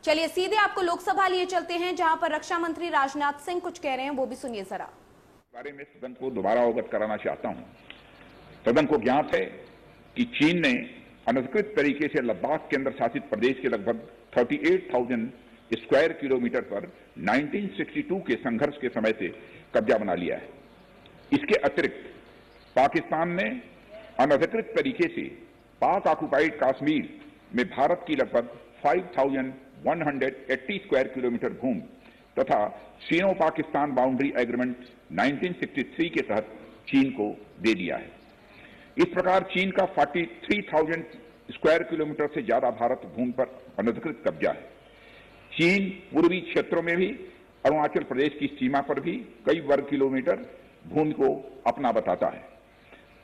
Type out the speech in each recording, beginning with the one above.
चलिए सीधे आपको लोकसभा लिए चलते हैं, जहां पर रक्षा मंत्री राजनाथ सिंह कुछ कह रहे हैं, वो भी सुनिए जरा। बारे में सदन को दोबारा अवगत कराना चाहता हूं। सदन को ज्ञात है कि चीन ने अनधिकृत तरीके से लद्दाख केंद्र शासित प्रदेश के लगभग 38,000 स्क्वायर किलोमीटर पर 1962 के संघर्ष के समय से कब्जा बना लिया है। इसके अतिरिक्त पाकिस्तान ने अनधिकृत तरीके से पाक ऑक्युपाइड कश्मीर में भारत की लगभग 5,180 स्क्वायर किलोमीटर भूमि तथा चीनो पाकिस्तान बाउंड्री एग्रीमेंट 1963 के तहत चीन को दे दिया है। इस प्रकार चीन का 43,000 स्क्वायर किलोमीटर से ज्यादा भारत भूमि पर अनधिकृत कब्जा है। चीन पूर्वी क्षेत्रों में भी, अरुणाचल प्रदेश की सीमा पर भी कई वर्ग किलोमीटर भूमि को अपना बताता है।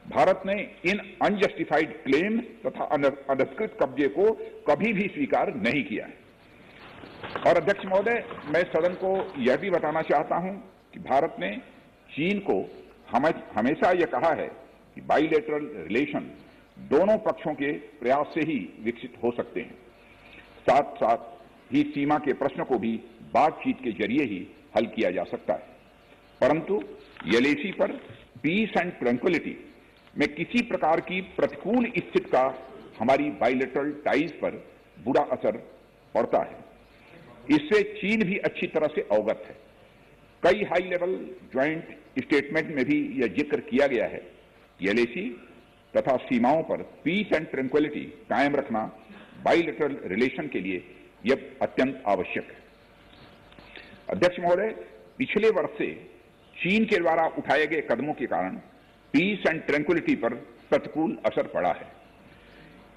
भारत ने इन अनजस्टिफाइड क्लेम तथा अनधिकृत कब्जे को कभी भी स्वीकार नहीं किया है। और अध्यक्ष महोदय, मैं सदन को यह भी बताना चाहता हूं कि भारत ने चीन को हमेशा यह कहा है कि बाइलेटरल रिलेशन दोनों पक्षों के प्रयास से ही विकसित हो सकते हैं। साथ साथ ही सीमा के प्रश्न को भी बातचीत के जरिए ही हल किया जा सकता है। परंतु एलएसी पर पीस एंड ट्रैंक्विलिटी में किसी प्रकार की प्रतिकूल स्थिति का हमारी बाइलेटरल टाइज पर बुरा असर पड़ता है। इससे चीन भी अच्छी तरह से अवगत है। कई हाई लेवल ज्वाइंट स्टेटमेंट में भी यह जिक्र किया गया है कि एलएसी तथा सीमाओं पर पीस एंड ट्रैंक्विलिटी कायम रखना बाइलेटरल रिलेशन के लिए यह अत्यंत आवश्यक है। अध्यक्ष महोदय, पिछले वर्ष से चीन के द्वारा उठाए गए कदमों के कारण पीस एंड ट्रैंक्विलिटी पर प्रतिकूल असर पड़ा है।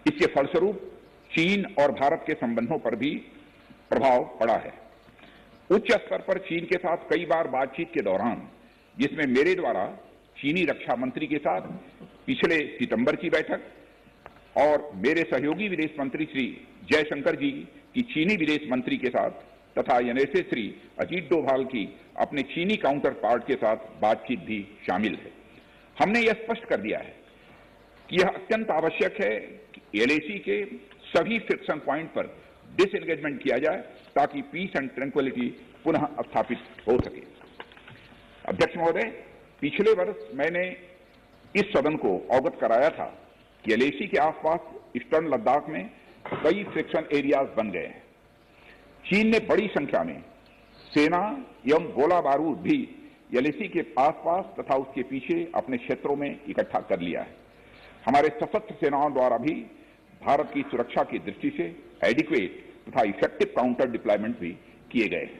इसके फलस्वरूप चीन और भारत के संबंधों पर भी प्रभाव पड़ा है। उच्च स्तर पर चीन के साथ कई बार बातचीत के दौरान, जिसमें मेरे द्वारा चीनी रक्षा मंत्री के साथ पिछले सितंबर की बैठक और मेरे सहयोगी विदेश मंत्री श्री जयशंकर जी की चीनी विदेश मंत्री के साथ तथा एनएसए श्री अजीत डोभाल की अपने चीनी काउंटर पार्ट के साथ बातचीत भी शामिल है। हमने यह स्पष्ट कर दिया है कि यह अत्यंत आवश्यक है कि एलएसी के सभी फ्रिक्शन पॉइंट पर डिसएंगेजमेंट किया जाए ताकि पीस एंड ट्रैंक्विलिटी पुनः स्थापित हो सके। अध्यक्ष महोदय, पिछले वर्ष मैंने इस सदन को अवगत कराया था कि एलएसी के आसपास ईस्टर्न लद्दाख में कई फ्रिक्शन एरियाज बन गए हैं। चीन ने बड़ी संख्या में सेना एवं गोला बारूद भी एलएसी के आसपास तथा उसके पीछे अपने क्षेत्रों में इकट्ठा कर लिया है। हमारे सशस्त्र सेनाओं द्वारा भी भारत की सुरक्षा की दृष्टि से एडिक्वेट तथा इफेक्टिव काउंटर डिप्लॉयमेंट भी किए गए हैं।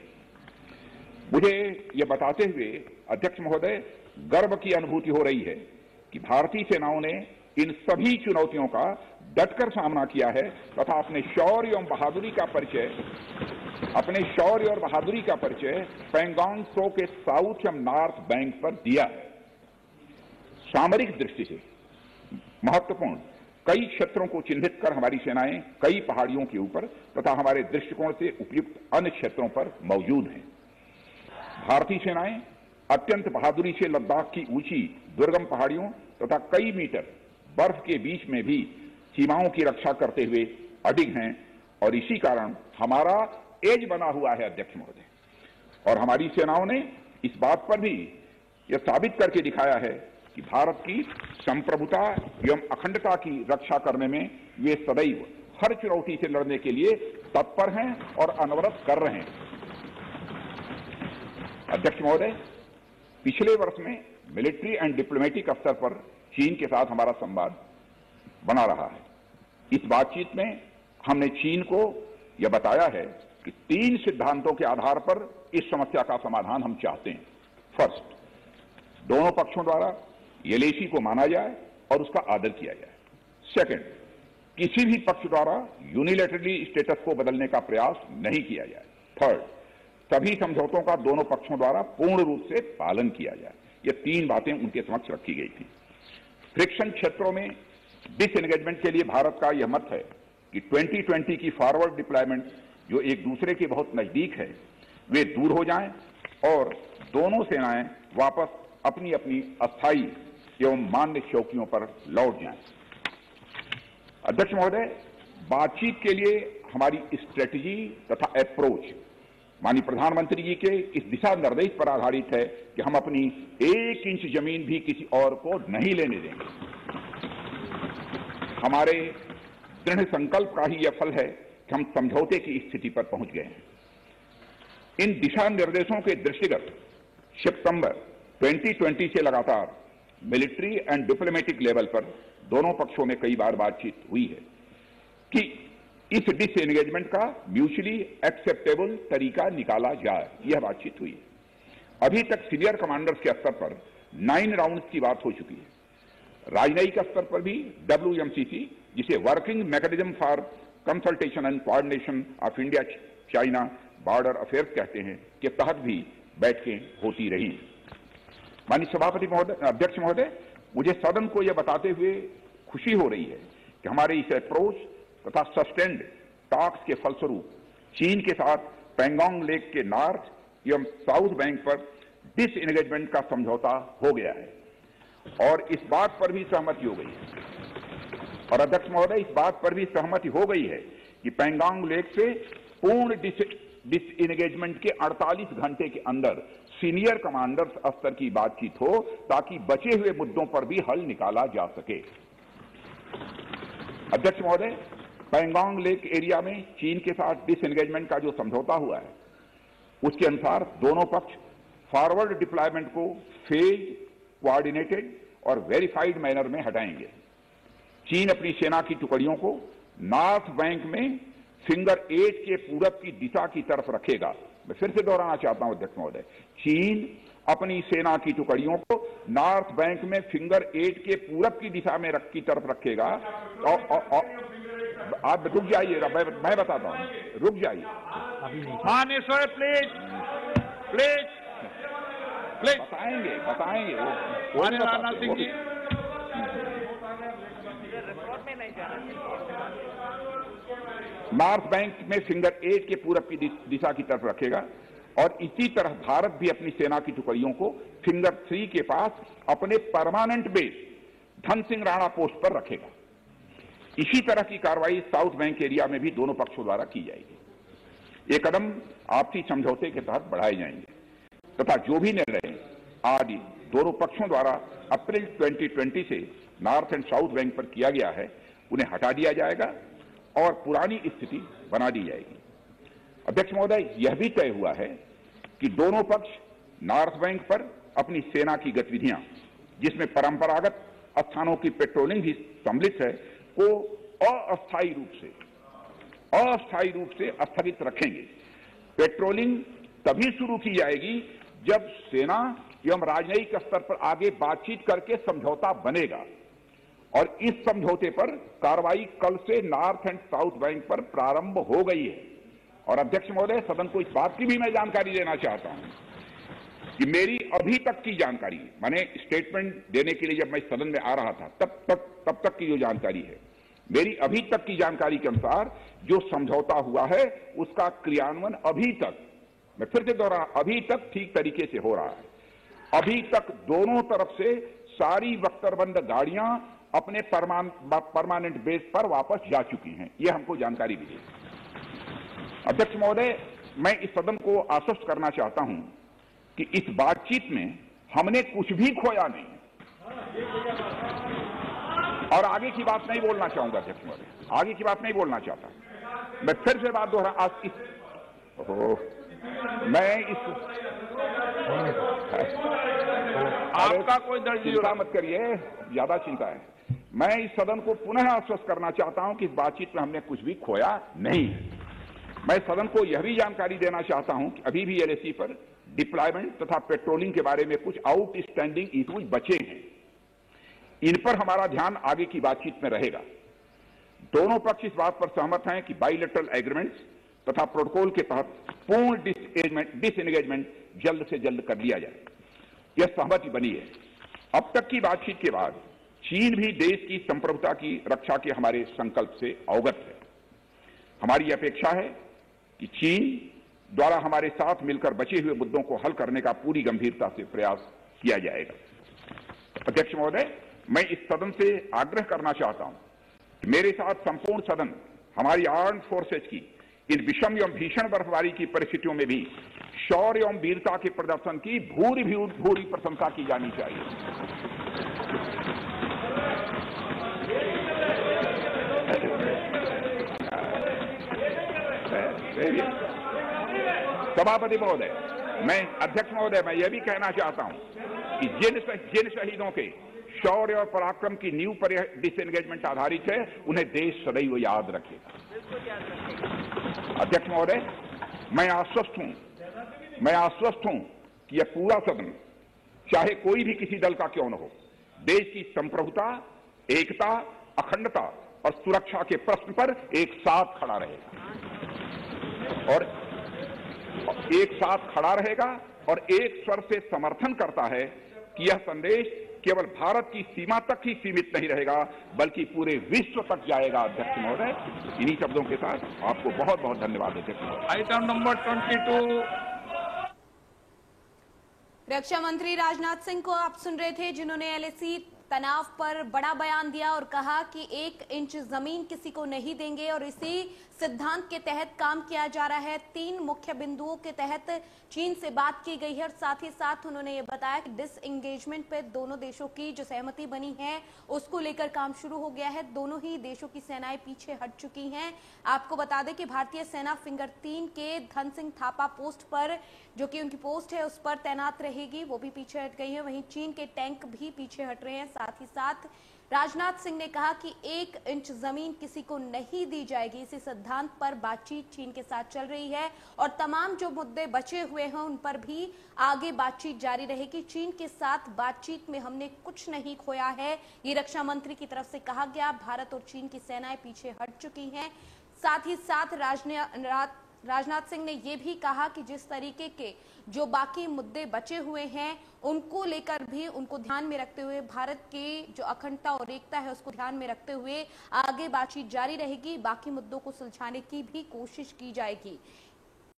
मुझे यह बताते हुए अध्यक्ष महोदय गर्व की अनुभूति हो रही है कि भारतीय सेनाओं ने इन सभी चुनौतियों का डटकर सामना किया है तथा अपने शौर्य और बहादुरी का परिचय पैंगोंग त्सो के साउथ एवं नॉर्थ बैंक पर दिया है। सामरिक दृष्टि से महत्वपूर्ण कई क्षेत्रों को चिन्हित कर हमारी सेनाएं कई पहाड़ियों के ऊपर तथा हमारे दृष्टिकोण से उपयुक्त अन्य क्षेत्रों पर मौजूद हैं। भारतीय सेनाएं अत्यंत बहादुरी से लद्दाख की ऊंची दुर्गम पहाड़ियों तथा कई मीटर बर्फ के बीच में भी सीमाओं की रक्षा करते हुए अडिग हैं और इसी कारण हमारा एज बना हुआ है अध्यक्ष महोदय। और हमारी सेनाओं ने इस बात पर भी यह साबित करके दिखाया है कि भारत की संप्रभुता एवं अखंडता की रक्षा करने में वे सदैव हर चुनौती से लड़ने के लिए तत्पर हैं और अनवरत कर रहे हैं। अध्यक्ष महोदय, पिछले वर्ष में मिलिट्री एंड डिप्लोमेटिक स्तर पर चीन के साथ हमारा संवाद बना रहा है। इस बातचीत में हमने चीन को यह बताया है कि 3 सिद्धांतों के आधार पर इस समस्या का समाधान हम चाहते हैं। फर्स्ट, दोनों पक्षों द्वारा एलएसी को माना जाए और उसका आदर किया जाए। सेकंड, किसी भी पक्ष द्वारा यूनिलैटरली स्टेटस को बदलने का प्रयास नहीं किया जाए। थर्ड, सभी समझौतों का दोनों पक्षों द्वारा पूर्ण रूप से पालन किया जाए। ये 3 बातें उनके समक्ष रखी गई थी। फ्रिक्शन क्षेत्रों में डिसएंगेजमेंट के लिए भारत का यह मत है कि 2020 की फॉरवर्ड डिप्लॉयमेंट जो एक दूसरे के बहुत नजदीक है वे दूर हो जाएं और दोनों सेनाएं वापस अपनी अपनी अस्थायी एवं मान्य चौकियों पर लौट जाएं। अध्यक्ष महोदय, बातचीत के लिए हमारी स्ट्रेटजी तथा अप्रोच माननीय प्रधानमंत्री जी के इस दिशा निर्देश पर आधारित है कि हम अपनी 1 इंच जमीन भी किसी और को नहीं लेने देंगे। हमारे दृढ़ संकल्प का ही यह फल है कि हम समझौते की स्थिति पर पहुंच गए हैं। इन दिशा निर्देशों के दृष्टिगत सितंबर 2020 से लगातार मिलिट्री एंड डिप्लोमेटिक लेवल पर दोनों पक्षों में कई बार बातचीत हुई है कि इस डिसएंगेजमेंट का म्यूचुअली एक्सेप्टेबल तरीका निकाला जाए। यह बातचीत हुई है। अभी तक सीनियर कमांडर्स के स्तर पर 9 राउंड की बात हो चुकी है। राजनयिक स्तर पर भी WMCC, जिसे working mechanism for consultation and coordination of India China border affairs कहते हैं, के तहत भी बैठकें होती रही। माननीय सभापति महोदय, अध्यक्ष महोदय, मुझे सदन को यह बताते हुए खुशी हो रही है कि हमारे इस अप्रोच तथा सस्टेन्ड टॉक्स के फलस्वरूप चीन के साथ पैंगोंग लेक के नॉर्थ एवं साउथ बैंक पर डिसएंगेजमेंट का समझौता हो गया है और इस बात पर भी सहमति हो गई है। और अध्यक्ष महोदय, इस बात पर भी सहमति हो गई है कि पैंगोंग लेक से पूर्ण डिसएंगेजमेंट के 48 घंटे के अंदर सीनियर कमांडर्स स्तर की बातचीत हो ताकि बचे हुए मुद्दों पर भी हल निकाला जा सके। अध्यक्ष महोदय, पैंगोंग लेक एरिया में चीन के साथ डिसएंगेजमेंट का जो समझौता हुआ है उसके अनुसार दोनों पक्ष फॉरवर्ड डिप्लॉयमेंट को फेज, कोऑर्डिनेटेड और वेरीफाइड मैनर में हटाएंगे। चीन अपनी सेना की टुकड़ियों को नॉर्थ बैंक में फिंगर 8 के पूरब की दिशा की तरफ रखेगा। मैं फिर से दोहराना चाहता हूं अध्यक्ष महोदय, चीन अपनी सेना की टुकड़ियों को नॉर्थ बैंक में फिंगर 8 के पूरब की दिशा में की तरफ रखेगा। और आप रुक जाइए, मैं बताता हूं, रुक जाइए। माननीय सर, प्लीज प्लीज प्लीज बताएंगे माननीय राजनाथ सिंह जी। नॉर्थ बैंक में फिंगर 8 के पूरब की दिशा की तरफ रखेगा और इसी तरह भारत भी अपनी सेना की टुकड़ियों को फिंगर 3 के पास अपने permanent base Dhan Singh Rana post पर रखेगा। इसी तरह की कार्रवाई साउथ बैंक एरिया में भी दोनों पक्षों द्वारा की जाएगी। ये कदम आपसी समझौते के तहत बढ़ाए जाएंगे तथा जो भी निर्णय आदि दोनों पक्षों द्वारा अप्रैल 2020 से नॉर्थ एंड साउथ बैंक पर किया गया है उन्हें हटा दिया जाएगा और पुरानी स्थिति बना दी जाएगी। अध्यक्ष महोदय, यह भी तय हुआ है कि दोनों पक्ष नॉर्थ बैंक पर अपनी सेना की गतिविधियां, जिसमें परंपरागत स्थानों की पेट्रोलिंग भी सम्मिलित है, को अस्थायी रूप से स्थगित रखेंगे। पेट्रोलिंग तभी शुरू की जाएगी जब सेना एवं राजनयिक स्तर पर आगे बातचीत करके समझौता बनेगा और इस समझौते पर कार्रवाई कल से नॉर्थ एंड साउथ बैंक पर प्रारंभ हो गई है। और अध्यक्ष महोदय, सदन को इस बात की भी मैं जानकारी देना चाहता हूं कि मेरी अभी तक की जानकारी, माने स्टेटमेंट देने के लिए जब मैं सदन में आ रहा था तब तक की जो जानकारी है, मेरी अभी तक की जानकारी के अनुसार जो समझौता हुआ है उसका क्रियान्वयन अभी तक, मैं फिर से दोहरा, अभी तक ठीक तरीके से हो रहा है। अभी तक दोनों तरफ से सारी बख्तरबंद गाड़ियां अपने परमानेंट बेस पर वापस जा चुकी हैं, यह हमको जानकारी मिली। अध्यक्ष महोदय, मैं इस सदन को आश्वस्त करना चाहता हूं कि इस बातचीत में हमने कुछ भी खोया नहीं और आगे की बात नहीं बोलना चाहूंगा। अध्यक्ष महोदय, आगे की बात नहीं बोलना चाहता। मैं फिर से बात दोहरा, आपका कोई दर्ज चिंता मत करिए, ज्यादा चिंता है। मैं इस सदन को पुनः आश्वस्त करना चाहता हूं कि इस बातचीत में हमने कुछ भी खोया नहीं है। मैं सदन को यह भी जानकारी देना चाहता हूं कि अभी भी LAC पर डिप्लॉयमेंट तथा पेट्रोलिंग के बारे में कुछ आउटस्टैंडिंग इश्यूज बचे हैं। इन पर हमारा ध्यान आगे की बातचीत में रहेगा। दोनों पक्ष इस बात पर सहमत हैं कि बाइलेटरल एग्रीमेंट्स तथा प्रोटोकॉल के तहत पूर्ण डिसएंगेजमेंट जल्द से जल्द कर लिया जाए, यह सहमति बनी है। अब तक की बातचीत के बाद चीन भी देश की संप्रभुता की रक्षा के हमारे संकल्प से अवगत है। हमारी अपेक्षा है कि चीन द्वारा हमारे साथ मिलकर बचे हुए मुद्दों को हल करने का पूरी गंभीरता से प्रयास किया जाएगा। अध्यक्ष महोदय, मैं इस सदन से आग्रह करना चाहता हूं कि मेरे साथ संपूर्ण सदन हमारी आर्म्ड फोर्सेज की इन विषम एवं भीषण बर्फबारी की परिस्थितियों में भी शौर्य एवं वीरता के प्रदर्शन की भूरी प्रशंसा की जानी चाहिए। सभापति महोदय, अध्यक्ष महोदय, मैं यह भी कहना चाहता हूं कि जिन शहीदों के शौर्य और पराक्रम की नींव पर डिसएंगेजमेंट आधारित है, उन्हें देश सदैव याद रखेगा। अध्यक्ष महोदय, मैं आश्वस्त हूं कि यह पूरा सदन, चाहे कोई भी किसी दल का क्यों न हो, देश की संप्रभुता, एकता, अखंडता और सुरक्षा के प्रश्न पर एक साथ खड़ा रहेगा और एक स्वर से समर्थन करता है कि यह संदेश केवल भारत की सीमा तक ही सीमित नहीं रहेगा, बल्कि पूरे विश्व तक जाएगा। अध्यक्ष महोदय, इन्हीं शब्दों के साथ आपको बहुत बहुत धन्यवाद अध्यक्ष महोदय। Item number 22। रक्षा मंत्री राजनाथ सिंह को आप सुन रहे थे, जिन्होंने एलएसी तनाव पर बड़ा बयान दिया और कहा कि 1 इंच जमीन किसी को नहीं देंगे और इसी सिद्धांत के तहत काम किया जा रहा है। 3 मुख्य बिंदुओं के तहत चीन से बात की गई है और साथ ही साथ उन्होंने ये बताया कि डिसएंगेजमेंट पे दोनों देशों की जो सहमति बनी है उसको लेकर काम शुरू हो गया है। दोनों ही देशों की सेनाएं पीछे हट चुकी हैं। आपको बता दें कि भारतीय सेना फिंगर 3 के धन सिंह थापा पोस्ट पर, जो कि उनकी पोस्ट है, उस पर तैनात रहेगी, वो भी पीछे हट गई है। वहीं चीन के टैंक भी पीछे हट रहे हैं। साथ ही साथ राजनाथ सिंह ने कहा कि 1 इंच जमीन किसी को नहीं दी जाएगी। इसी सिद्धांत पर बातचीत चीन के साथ चल रही है और तमाम जो मुद्दे बचे हुए हैं उन पर भी आगे बातचीत जारी रहेगी। चीन के साथ बातचीत में हमने कुछ नहीं खोया है, ये रक्षा मंत्री की तरफ से कहा गया। भारत और चीन की सेनाएं पीछे हट चुकी हैं। साथ ही साथ राजनाथ सिंह ने यह भी कहा कि जिस तरीके के जो बाकी मुद्दे बचे हुए हैं उनको लेकर भी, उनको ध्यान में रखते हुए, भारत की जो अखंडता और एकता है उसको ध्यान में रखते हुए आगे बातचीत जारी रहेगी। बाकी मुद्दों को सुलझाने की भी कोशिश की जाएगी।